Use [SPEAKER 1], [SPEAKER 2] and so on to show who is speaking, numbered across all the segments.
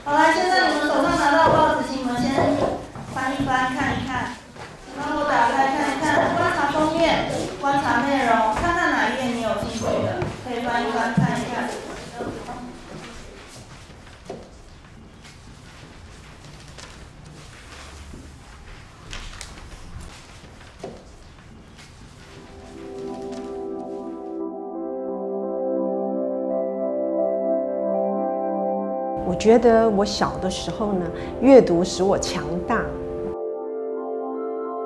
[SPEAKER 1] 好，来，现在你们手上拿到报纸，请你们先翻一翻，看一看，帮我打开看一看，观察封面，观察内容，看看哪一页你有兴趣的，可以翻一翻看一看。
[SPEAKER 2] 我觉得我小的时候呢，阅读使我强大。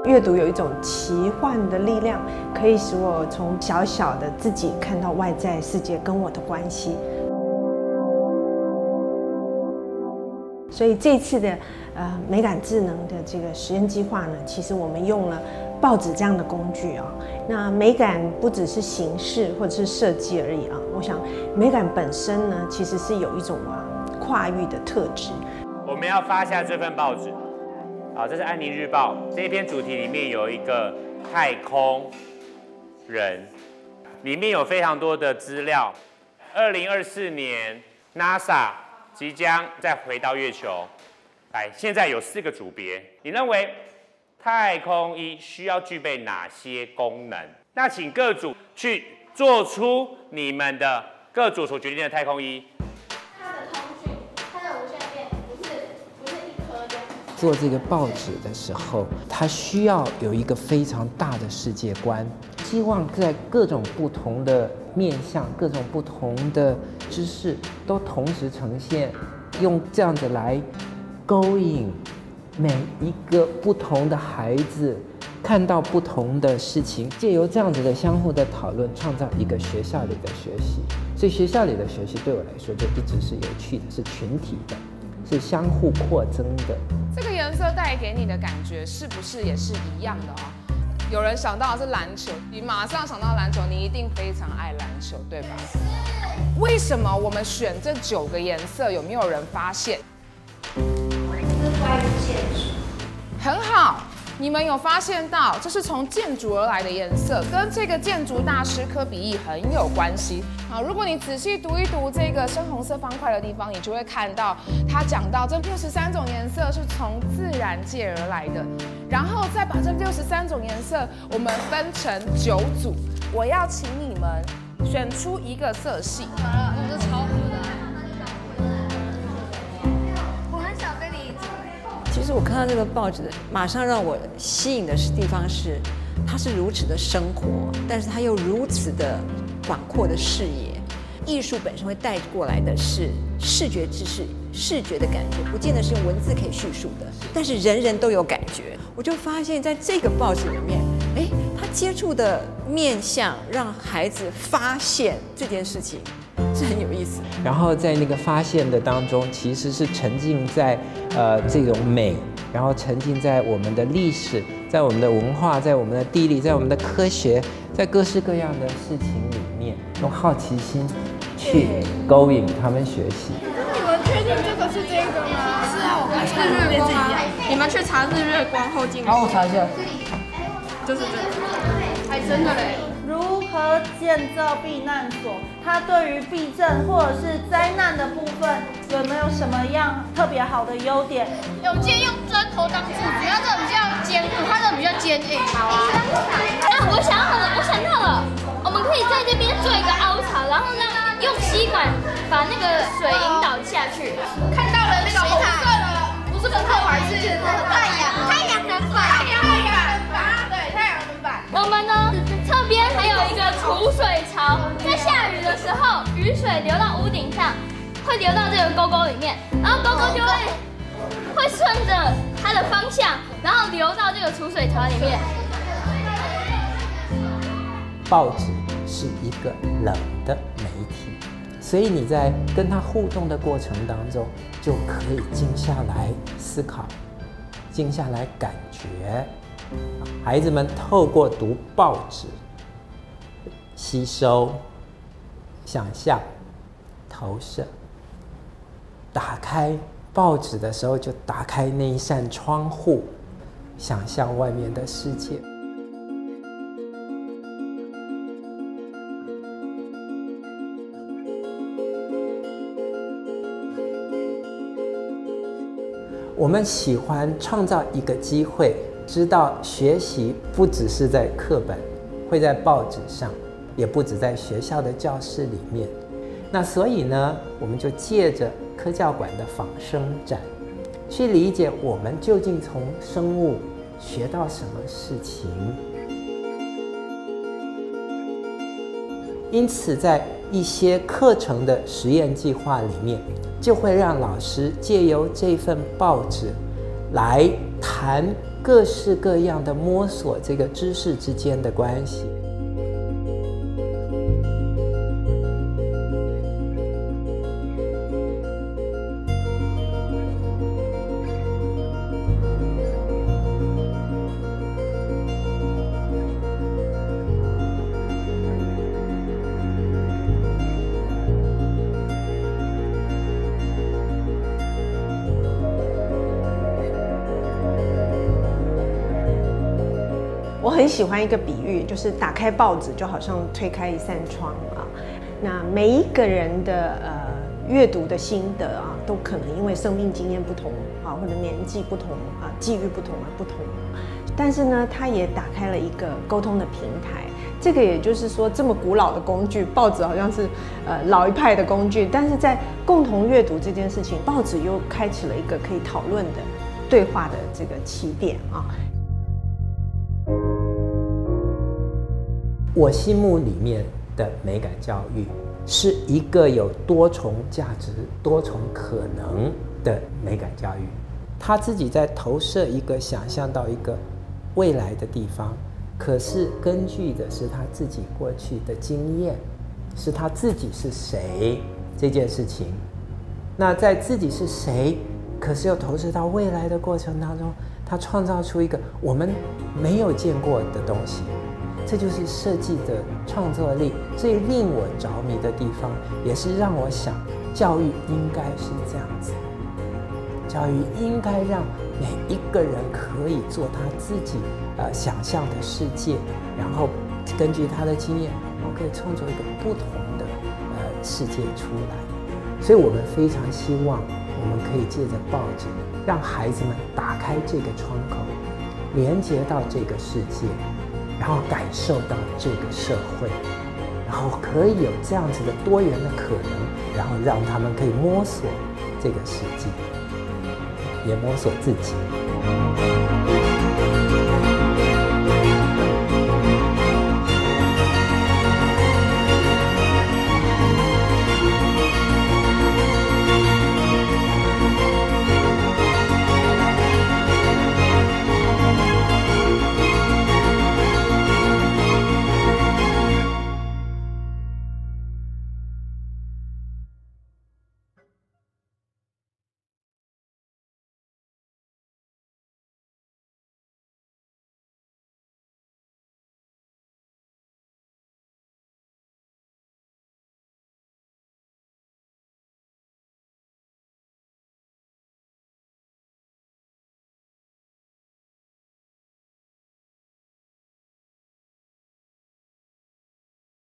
[SPEAKER 2] 阅读有一种奇幻的力量，可以使我从小小的自己看到外在世界跟我的关系。所以这次的美感智能的这个实验计划呢，其实我们用了报纸这样的工具啊。那美感不只是形式或者是设计而已啊，我想美感本身呢，其实是有一种跨域的特质。
[SPEAKER 3] 我们要发下这份报纸，好，这是安妮日报这一篇主题里面有一个太空人，里面有非常多的资料。2024年 NASA 即将再回到月球，来，现在有4个组别，你认为太空衣需要具备哪些功能？那请各组去做出你们的各组所决定的太空衣。
[SPEAKER 4] 做这个报纸的时候，它需要有一个非常大的世界观，希望在各种不同的面向、各种不同的知识都同时呈现，用这样子来勾引每一个不同的孩子看到不同的事情，借由这样子的相互的讨论，创造一个学校里的学习。所以学校里的学习对我来说就一直是有趣的，是群体的，是相互扩增的。
[SPEAKER 5] 这个颜色带给你的感觉是不是也是一样的哦？有人想到的是篮球，你马上想到篮球，你一定非常爱篮球，对吧？为什么我们选这9个颜色？有没有人发现？
[SPEAKER 1] 这是关于建筑。
[SPEAKER 5] 很好。你们有发现到，这是从建筑而来的颜色，跟这个建筑大师柯比意很有关系。好，如果你仔细读一读这个深红色方块的地方，你就会看到他讲到这63种颜色是从自然界而来的，然后再把这63种颜色我们分成9组。我要请你们选出一个色系。
[SPEAKER 6] 好了，我们是超合的。
[SPEAKER 7] 其实我看到这个报纸，马上让我吸引的地方是，它是如此的生活，但是它又如此的广阔的视野。艺术本身会带过来的是视觉知识、视觉的感觉，不见得是用文字可以叙述的，但是人人都有感觉。我就发现，在这个报纸里面，他接触的面向让孩子发现这件事情。是很有意思，
[SPEAKER 4] 然后在那个发现的当中，其实是沉浸在这种美，然后沉浸在我们的历史，在我们的文化，在我们的地理，在我们的科学，在各式各样的事情里面，用好奇心去勾引他们学习。
[SPEAKER 6] 你们确定这个是这个吗？是啊，我们查日光啊。你们去查日月光后镜。
[SPEAKER 4] 好，我查一下。
[SPEAKER 6] 就是这个，还真的嘞。
[SPEAKER 1] 如何建造避难所？它对于避震或者是灾难的部分有没有什么样特别好的优点？
[SPEAKER 6] 有建议用砖头当柱子，它这比较坚固，它这比较坚硬。好啊。我想到了，我们可以在这边做一个凹槽，然后让用吸管把那个水引导下去。看到了那个红色的，不是扑克牌，是太阳能板。对，太阳能板。我们呢？侧边还有一个储水槽，在下雨的时候，雨水流到屋顶上，会流到这个沟沟里面，然后沟沟就会顺着它的方向，然后流到这个储水槽里面。
[SPEAKER 4] 报纸是一个冷的媒体，所以你在跟它互动的过程当中，就可以静下来思考，静下来感觉。孩子们透过读报纸，吸收、想象、投射。打开报纸的时候，就打开那一扇窗户，想象外面的世界。我们喜欢创造一个机会，知道学习不只是在课本，会在报纸上，也不只在学校的教室里面。那所以呢，我们就借着科教馆的仿生展，去理解我们究竟从生物学到什么事情。因此，在一些课程的实验计划里面，就会让老师借由这份报纸来谈各式各样的摸索这个知识之间的关系。
[SPEAKER 2] 我很喜欢一个比喻，就是打开报纸就好像推开一扇窗啊。那每一个人的阅读的心得啊，都可能因为生命经验不同啊，或者年纪不同啊，际遇不同而不同。但是呢，它也打开了一个沟通的平台。这个也就是说，这么古老的工具，报纸好像是老一派的工具，但是在共同阅读这件事情，报纸又开启了一个可以讨论的对话的这个起点啊。
[SPEAKER 4] 我心目里面的美感教育是一个有多重价值、多重可能的美感教育。他自己在投射一个想象到一个未来的地方，可是根据的是他自己过去的经验，是他自己是谁这件事情。那在自己是谁，可是又投射到未来的过程当中，他创造出一个我们没有见过的东西。这就是设计的创作力最令我着迷的地方，也是让我想，教育应该是这样子。教育应该让每一个人可以做他自己想象的世界，然后根据他的经验，然后可以创作一个不同的世界出来。所以我们非常希望，我们可以借着报纸，让孩子们打开这个窗口，连接到这个世界。然后感受到这个社会，然后可以有这样子的多元的可能，然后让他们可以摸索这个世界，也摸索自己。